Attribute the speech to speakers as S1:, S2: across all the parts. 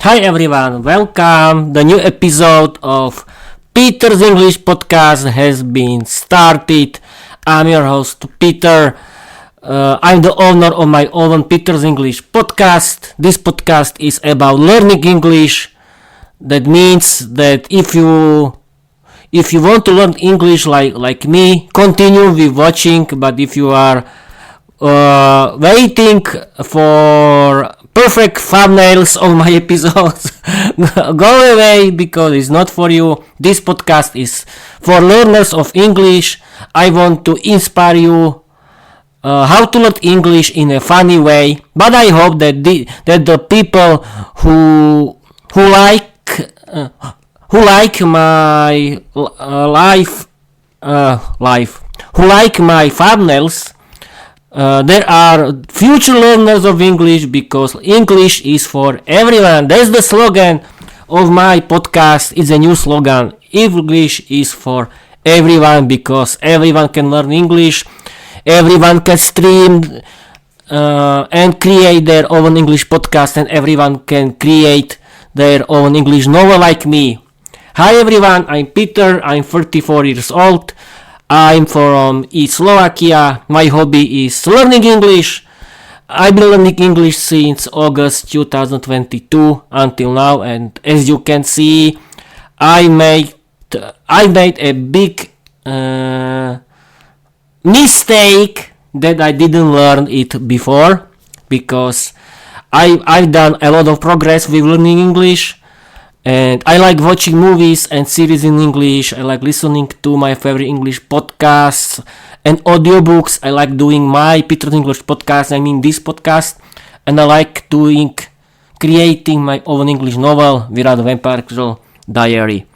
S1: Hi everyone, welcome. The new episode of Peter's English podcast has been started. I'm your host Peter. I'm the owner of my own Peter's English podcast. This podcast is about learning English. That means that if you want to learn English like me, continue with watching. But if you are waiting for perfect thumbnails of my episodes, go away because it's not for you. This podcast is for learners of English. I want to inspire you how to learn English in a funny way. But I hope that the people who like my thumbnails. There are future learners of English because English is for everyone. That's the slogan of my podcast. It's a new slogan. English is for everyone because everyone can learn English. Everyone can stream and create their own English podcast, and everyone can create their own English novel like me. Hi everyone, I'm Peter. I'm 34 years old. I'm from Slovakia. My hobby is learning English. I've been learning English since August 2022 until now, and as you can see, I made a big mistake that I didn't learn it before, because I've done a lot of progress with learning English. And I like watching movies and series in English. I like listening to my favorite English podcasts and audiobooks. I like doing my Peter's English podcast, this podcast. And I like creating my own English novel, Viera the Vampire Girl Diary.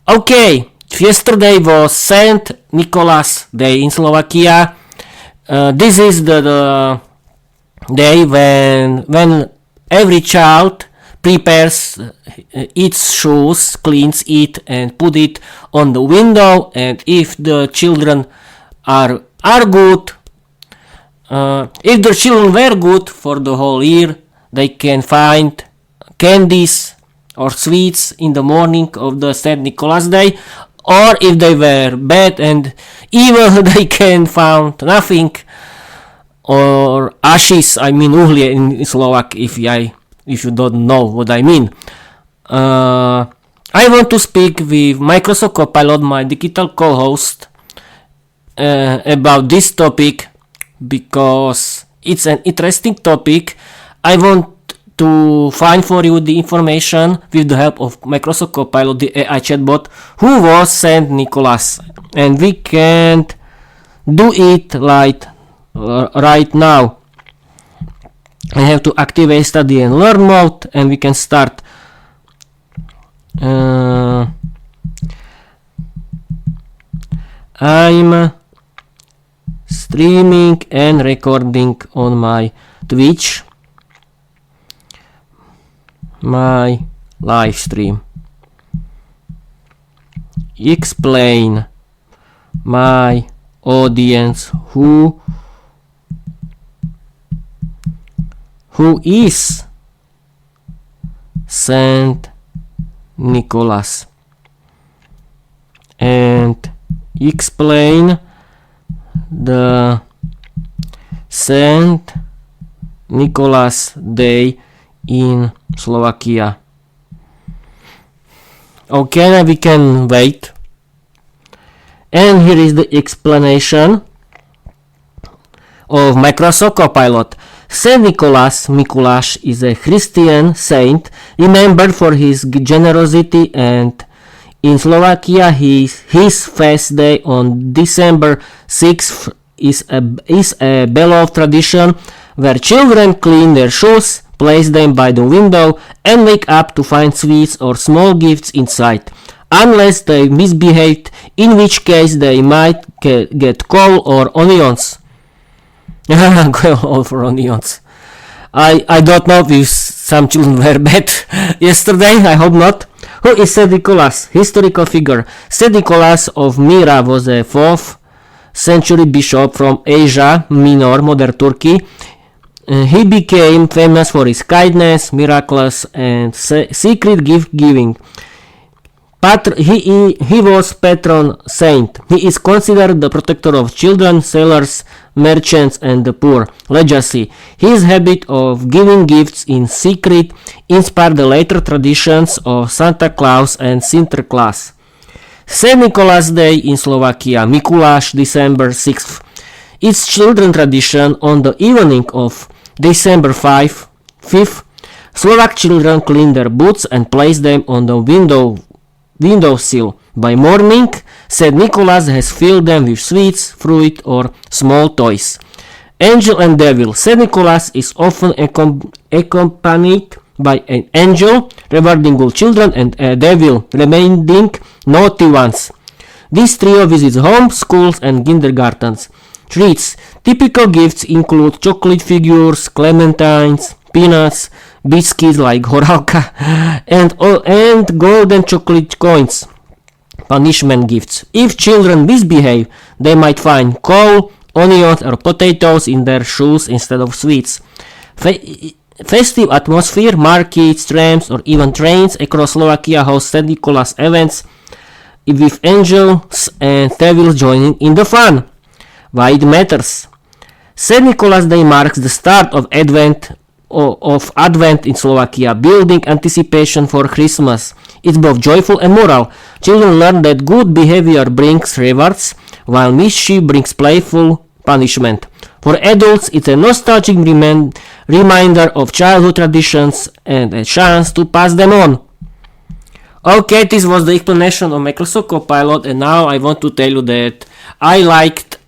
S1: Okay, yesterday was Saint Nicolas Day in Slovakia. This is the day when every child prepares its shoes, cleans it, and put it on the window. And if the children are good, if the children were good for the whole year, they can find candies or sweets in the morning of the Saint Nicholas Day. Or if they were bad and evil, they can find nothing, or ashes. Uhlie in Slovak, if you don't know what I mean. I want to speak with Microsoft Copilot, my digital co-host, about this topic because it's an interesting topic. I want to find for you the information with the help of Microsoft Copilot, the AI chatbot, who was Saint Nicholas, and we can't do it right now. I have to activate study and learn mode, and we can start. I'm streaming and recording on my Twitch, my live stream. Explain my audience who is Saint Nicholas, and explain the Saint Nicholas Day in Slovakia. Okay, we can wait. And here is the explanation of Microsoft Copilot. Saint Nicholas, Mikuláš, is a Christian saint remembered for his generosity, and in Slovakia his feast day on December 6th is a beloved tradition where children clean their shoes, place them by the window, and wake up to find sweets or small gifts inside, unless they misbehaved, in which case they might get coal or onions. Coal for onions. I don't know if some children were bad yesterday, I hope not. Who is Saint Nicholas? Historical figure. Saint Nicholas of Myra was a 4th century bishop from Asia Minor, modern Turkey. He became famous for his kindness, miracles, and secret gift giving. He was patron saint. He is considered the protector of children, sailors, merchants, and the poor. Legacy. His habit of giving gifts in secret inspired the later traditions of Santa Claus and Sinterklaas. St. Nicholas Day in Slovakia, Mikuláš, December 6th. It's children tradition on the evening of December 5th. Slovak children clean their boots and place them on the windowsill. By morning, St. Nicholas has filled them with sweets, fruit, or small toys. Angel and Devil. St. Nicholas is often accompanied by an angel rewarding good children and a devil remaining naughty ones. This trio visits homes, schools, and kindergartens. Treats. Typical gifts include chocolate figures, clementines, peanuts, biscuits like horálka, and golden chocolate coins. Punishment gifts. If children misbehave, they might find coal, onions, or potatoes in their shoes instead of sweets. Festive atmosphere, markets, trams, or even trains across Slovakia host St. Nicholas events with angels and devils joining in the fun. Why it matters? St. Nicholas Day marks the start of Advent in Slovakia, building anticipation for Christmas. It's both joyful and moral. Children learn that good behavior brings rewards, while mischief brings playful punishment. For adults, it's a nostalgic reminder of childhood traditions and a chance to pass them on. Okay, this was the explanation of Microsoft Copilot, and now I want to tell you that I liked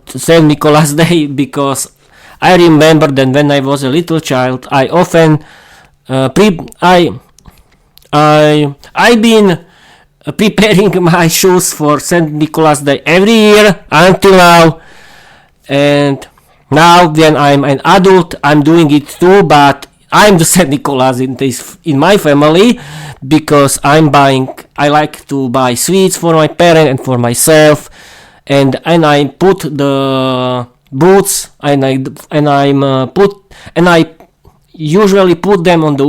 S1: St. Nicholas Day because I remember that when I was a little child, I often I've been preparing my shoes for St. Nicholas Day every year until now, and now when I'm an adult, I'm doing it too. But I'm the St. Nicholas in my family because I like to buy sweets for my parents and for myself, and I put the boots and I usually put them on the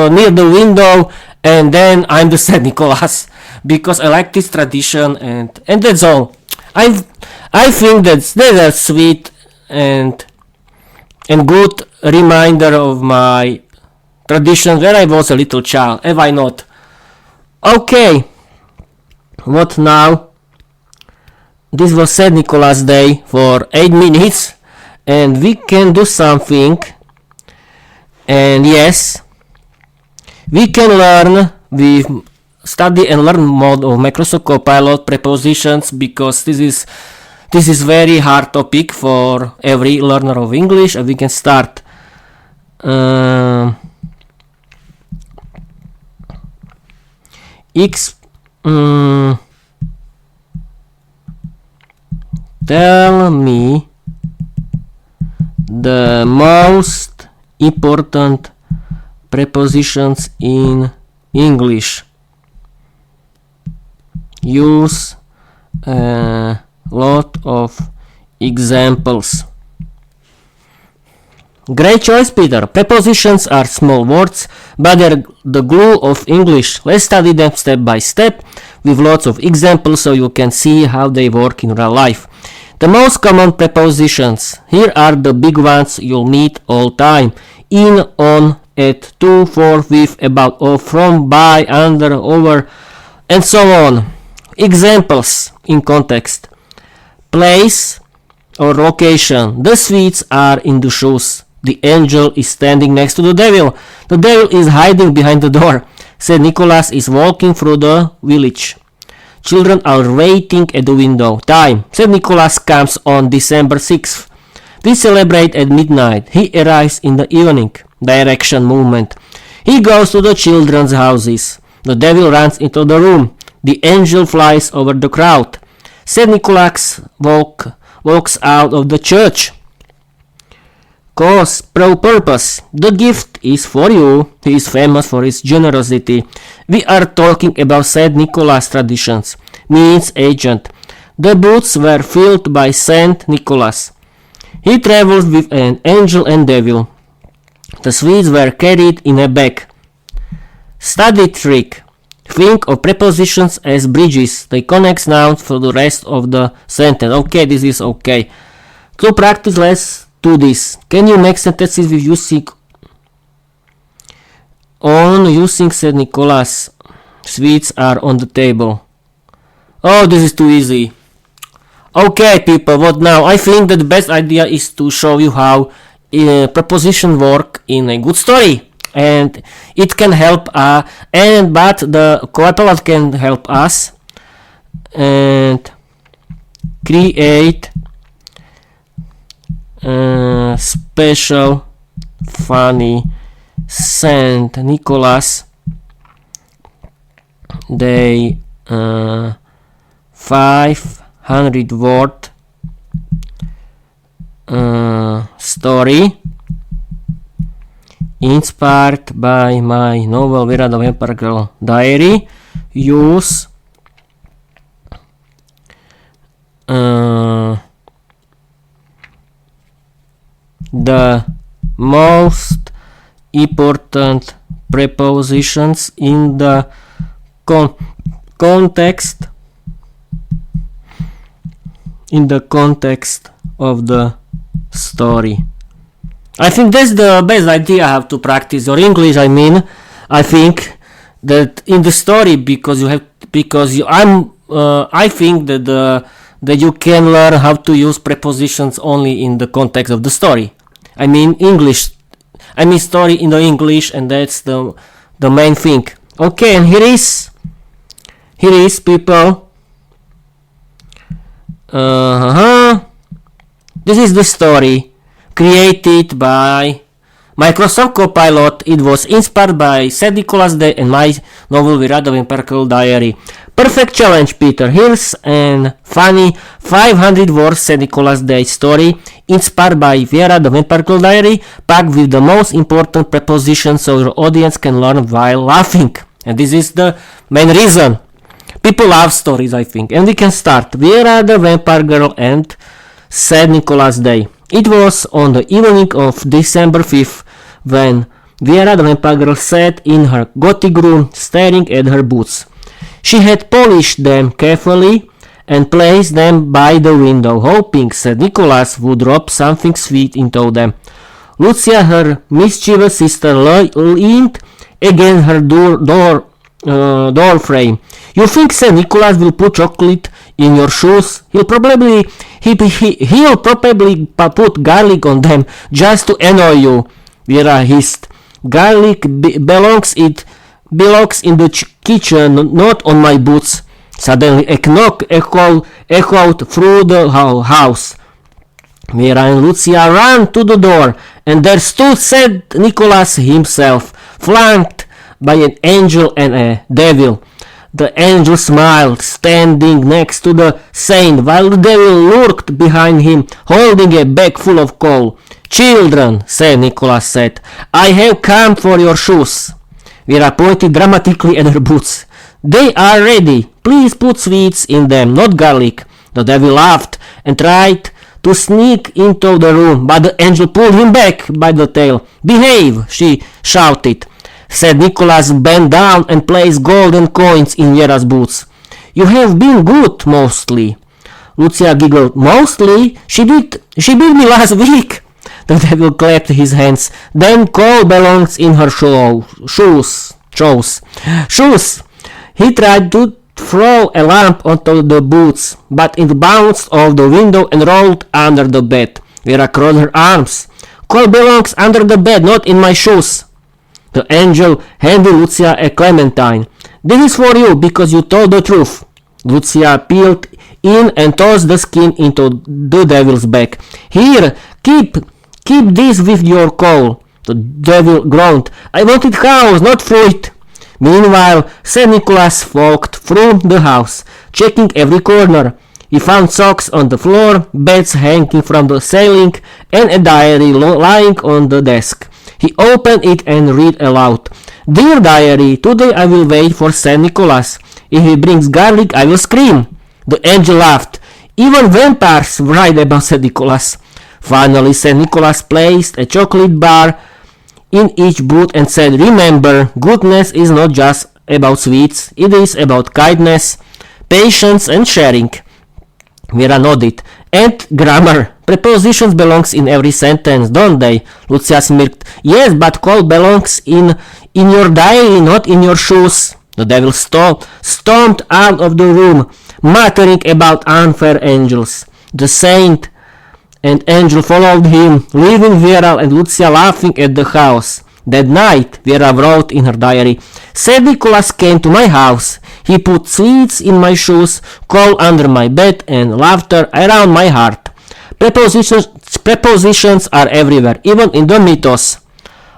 S1: near the window, and then I'm the St. Nicholas because I like this tradition, and that's all. I think that's a sweet and good reminder of my tradition when I was a little child. Have I not? Okay, what now? This was St. Nicholas Day for 8 minutes, and we can do something. And yes, we can learn with study and learn mode of Microsoft Copilot prepositions, because this is very hard topic for every learner of English. And we can start. Tell me the most important prepositions in English. Use a lot of examples. Great choice, Peter. Prepositions are small words, but they're the glue of English. Let's study them step by step with lots of examples so you can see how they work in real life. The most common prepositions. Here are the big ones you'll meet all time. In, on, at, to, for, with, about, of, from, by, under, over, and so on. Examples in context. Place or location. The sweets are in the shoes. The angel is standing next to the devil. The devil is hiding behind the door. St. Nicholas is walking through the village. Children are waiting at the window. Time. St. Nicholas comes on December 6th. We celebrate at midnight. He arrives in the evening. Direction, movement. He goes to the children's houses. The devil runs into the room. The angel flies over the crowd. St. Nicholas walks out of the church. Cause, purpose. The gift is for you. He is famous for his generosity. We are talking about St. Nicholas traditions. Means agent. The boots were filled by St. Nicholas. He travels with an angel and devil. The sweets were carried in a bag. Study trick. Think of prepositions as bridges. They connect nouns for the rest of the sentence. Okay, this is okay. To practice, let's do this. Can you make sentences with using said Nicolas? Sweets are on the table. Oh, this is too easy. Okay, people, what now? I think that the best idea is to show you how prepositions work in a good story. And it can help, but the co-pilot can help us and create special funny Saint Nicholas Day 500 word story inspired by my novel Viera the Vampire Girl Diary. Use the most important prepositions in the context of the story. I think that's the best idea, how to practice your English. I think that in the story, I think that you can learn how to use prepositions only in the context of the story. Story in the English, and that's the main thing. Okay, and here is people. This is the story created by Microsoft Copilot. It was inspired by St. Nicholas Day and my novel Viera the Vampire Girl Diary. Perfect challenge, Peter. Here's an funny 500 words St. Nicholas Day story inspired by Viera the Vampire Girl Diary, packed with the most important prepositions so your audience can learn while laughing. And this is the main reason. People love stories, I think. And we can start. Viera the Vampire Girl and St. Nicholas Day. It was on the evening of December 5th when Viera the Vampire Girl sat in her gothic room staring at her boots. She had polished them carefully and placed them by the window, hoping St. Nicholas would drop something sweet into them. Lucia, her mischievous sister, leaned against her door frame. You think St. Nicholas will put chocolate in your shoes? He'll probably put garlic on them just to annoy you. Viera hissed. Garlic belongs in the kitchen, not on my boots. Suddenly a knock echoed through the house. Viera and Lucia ran to the door, and there stood St. Nicholas himself, flanked by an angel and a devil. The angel smiled, standing next to the saint, while the devil lurked behind him, holding a bag full of coal. "Children," St. Nicholas said, "I have come for your shoes." Viera pointed dramatically at her boots. "They are ready. Please put sweets in them, not garlic." The devil laughed and tried to sneak into the room, but the angel pulled him back by the tail. "Behave," she shouted. St. Nicholas bent down and placed golden coins in Viera's boots. "You have been good, mostly." Lucia giggled. "Mostly? She beat me last week." The devil clapped his hands. "Then coal belongs in her shoes. He tried to throw a lamp onto the boots, but it bounced off the window and rolled under the bed. Viera crossed her arms. "Coal belongs under the bed, not in my shoes." The angel handed Lucia a clementine. "This is for you because you told the truth." Lucia peeled in and tossed the skin into the devil's bag. "Here, keep this with your coal." The devil groaned. "I wanted cows, not fruit." Meanwhile, St. Nicholas walked through the house, checking every corner. He found socks on the floor, beds hanging from the ceiling, and a diary lying on the desk. He opened it and read aloud. "Dear diary, today I will wait for St. Nicholas. If he brings garlic, I will scream." The angel laughed. "Even vampires write about St. Nicholas." Finally, St. Nicholas placed a chocolate bar in each boot and said, "Remember, goodness is not just about sweets, it is about kindness, patience and sharing." Viera nodded. "And grammar. Prepositions belongs in every sentence, don't they?" Lucia smirked. "Yes, but call belongs in your diary, not in your shoes." The devil stormed out of the room, muttering about unfair angels. The saint and angel followed him, leaving Viera and Lucia laughing at the house. That night, Viera wrote in her diary, "Saint Nicholas came to my house. He put sweets in my shoes, coal under my bed, and laughter around my heart." Prepositions are everywhere, even in the mythos.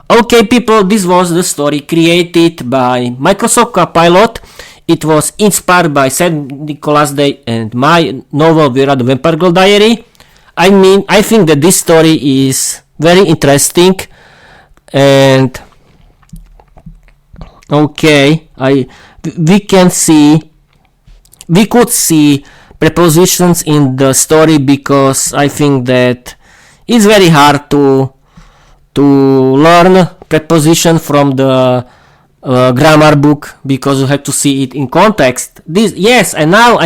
S1: Okay, people, this was the story created by Microsoft Copilot. It was inspired by St. Nicholas Day and my novel Viera the Vampire Girl Diary. I think that this story is very interesting, and okay, we could see prepositions in the story, because I think that it's very hard to learn preposition from the grammar book, because you have to see it in context. And now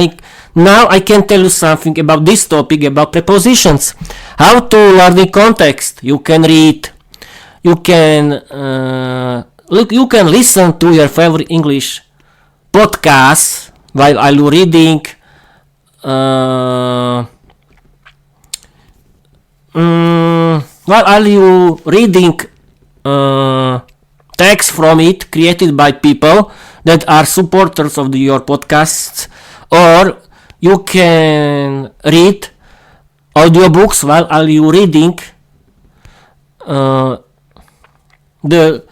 S1: I can tell you something about this topic, about prepositions. How to learn in context. You can read. You can listen to your favorite English podcast while you're reading. While are you reading text from it created by people that are supporters of your podcasts, or you can read audiobooks while are you reading the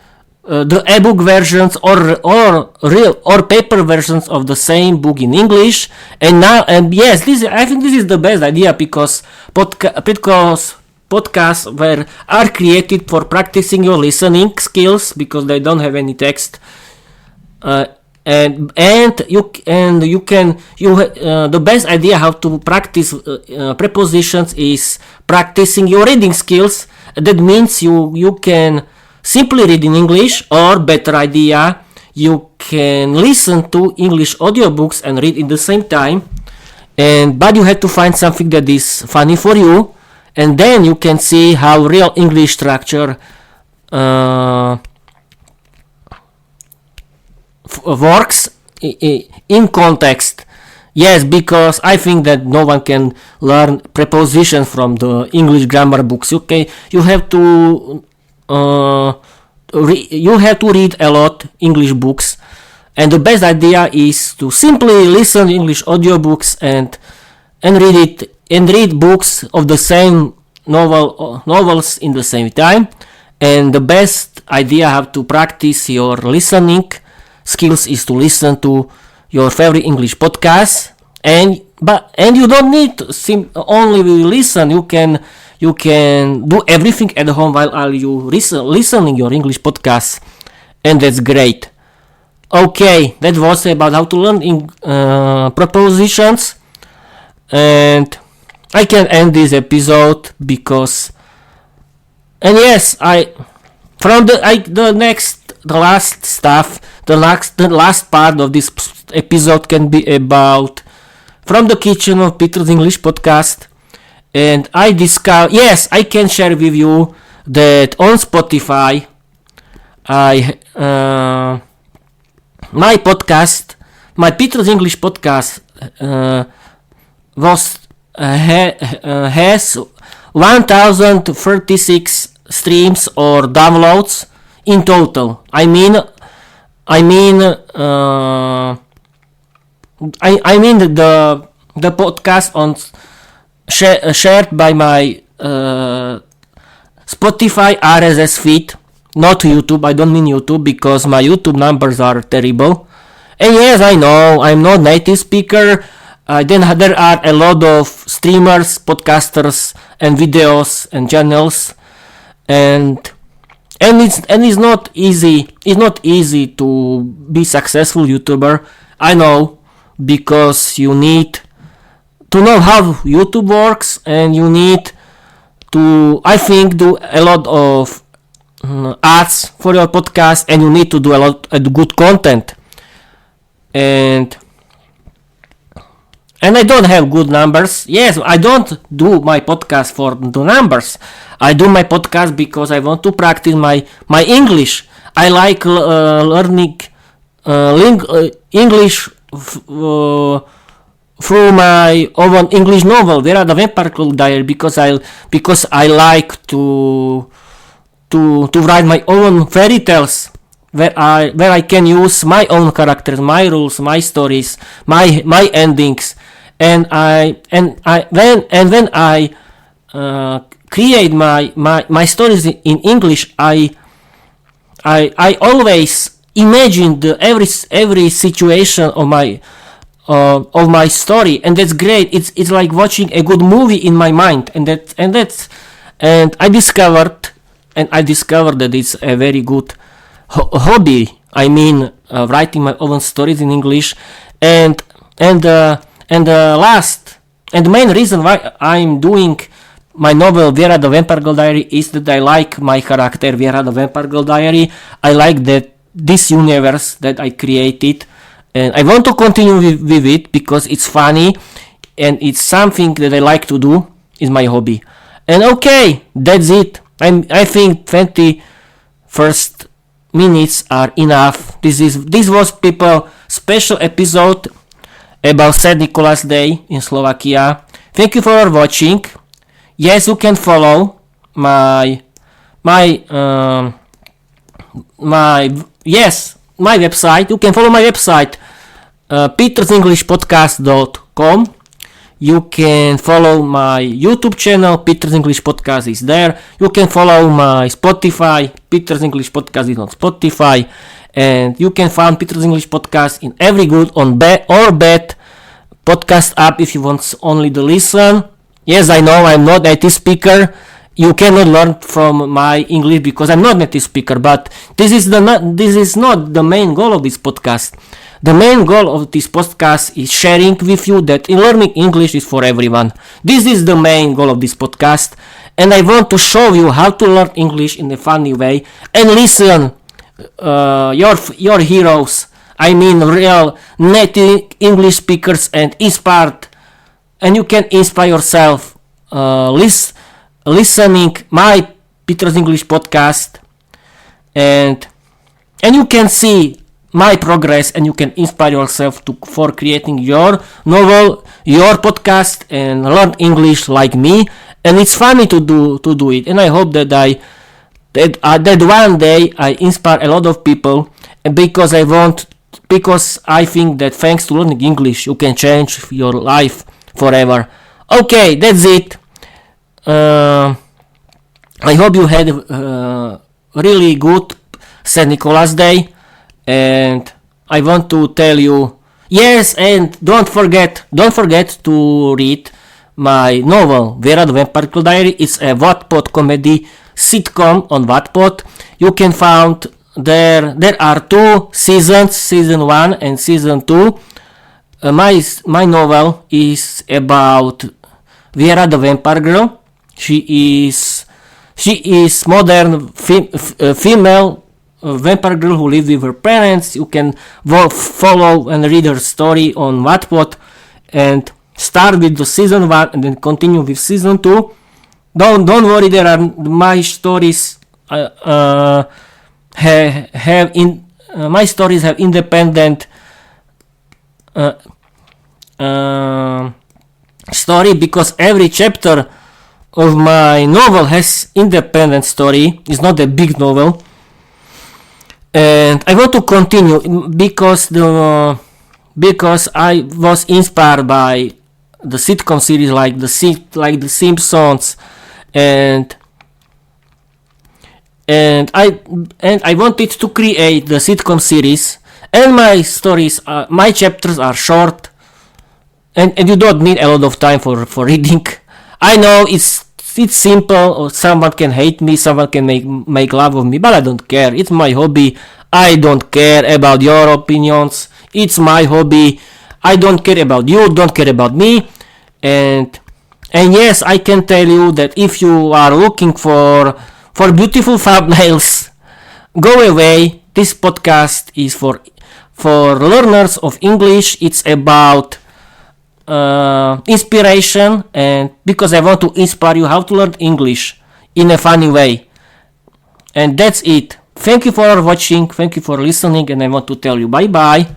S1: ebook versions or paper versions of the same book in English. I think this is the best idea, because podcasts are created for practicing your listening skills, because they don't have any text, the best idea how to practice prepositions is practicing your reading skills. That means you can simply read in English, or better idea, you can listen to English audiobooks and read in the same time, but you have to find something that is funny for you, and then you can see how real English structure works in context. Yes, because I think that no one can learn prepositions from the English grammar books. Okay, you have to read a lot English books, and the best idea is to simply listen English audiobooks and read books of the same novels in the same time. And the best idea how to practice your listening skills is to listen to your favorite English podcasts, and you don't need to only listen. You can do everything at home while are you listening your English podcasts, and that's great. Okay, that was about how to learn prepositions, and I can end this episode because, and yes, the last part of this episode can be about From the Kitchen of Peter's English Podcast. And I can share with you that on Spotify, my podcast, my Peter's English Podcast, has 1036 streams or downloads in total. I mean the podcast on shared by my Spotify RSS feed, not YouTube. I don't mean YouTube, because my YouTube numbers are terrible. And yes, I know I'm not native speaker. Then there are a lot of streamers, podcasters, and videos and channels, and it's not easy. It's not easy to be successful YouTuber. I know, because you need to know how YouTube works, and you need I think, do a lot of ads for your podcast, and you need to do a lot of good content. And I don't have good numbers. Yes, I don't do my podcast for the numbers. I do my podcast because I want to practice my English. I like learning English through my own English novel, Viera the Vampire Diary, because I like to write my own fairy tales where I can use my own characters, my rules, my stories, my endings, and when I create my stories in English, I always imagine every situation of my story, and that's great. It's like watching a good movie in my mind, and I discovered that it's a very good hobby. I mean, writing my own stories in English, and the main reason why I'm doing my novel Viera the Vampire Diary is that I like my character Viera the Vampire Diary. I like this universe that I created, and I want to continue with it because it's funny and it's something that I like to do. Is my hobby. And okay, that's it. I think 21st minutes are enough. This was, people, special episode about St. Nicolas Day in Slovakia. Thank you for watching. Yes, you can follow my website. You can follow my website, petersenglishpodcast.com. You can follow my YouTube channel, Peter's English Podcast is there. You can follow my Spotify, Peter's English Podcast is on Spotify. And you can find Peter's English Podcast in every good or bad podcast app if you want only to listen. Yes, I know I'm not native speaker. You cannot learn from my English because I'm not native speaker, but this is not the main goal of this podcast. The main goal of this podcast is sharing with you that learning English is for everyone. This is the main goal of this podcast, and I want to show you how to learn English in a funny way and listen your heroes. I mean, real native English speakers, and inspired, and you can inspire yourself listening my Peter's English podcast, and you can see my progress, and you can inspire yourself for creating your novel, your podcast, and learn English like me. And it's funny to do it, and I hope that one day I inspire a lot of people, and because I think that thanks to learning English you can change your life forever. Okay, that's it. I hope you had a really good St. Nicolas Day. And I want to tell you, yes, and don't forget to read my novel, Viera the Vampire Diary. It's a Wattpad comedy sitcom on Wattpad. You can find there are 2 seasons, season 1 and season 2. My novel is about Viera the Vampire Girl. She is modern female vampire girl who lives with her parents. You can follow and read her story on Wattpad, and start with the season 1 and then continue with season 2. Don't worry, there are my stories my stories have independent story, because every chapter of my novel has independent story. It's not a big novel. And I want to continue because I was inspired by the sitcom series like The Simpsons, and I wanted to create the sitcom series. And my stories, my chapters are short, and you don't need a lot of time for reading. I know it's simple, or someone can hate me, someone can make love of me, but I don't care. It's my hobby. I don't care about your opinions. It's my hobby. I don't care about you, don't care about me. And And yes, I can tell you that if you are looking for beautiful thumbnails, go away. This podcast is for learners of English. It's about inspiration, and because I want to inspire you how to learn English in a funny way. And that's it. Thank you for watching, thank you for listening, and I want to tell you bye bye.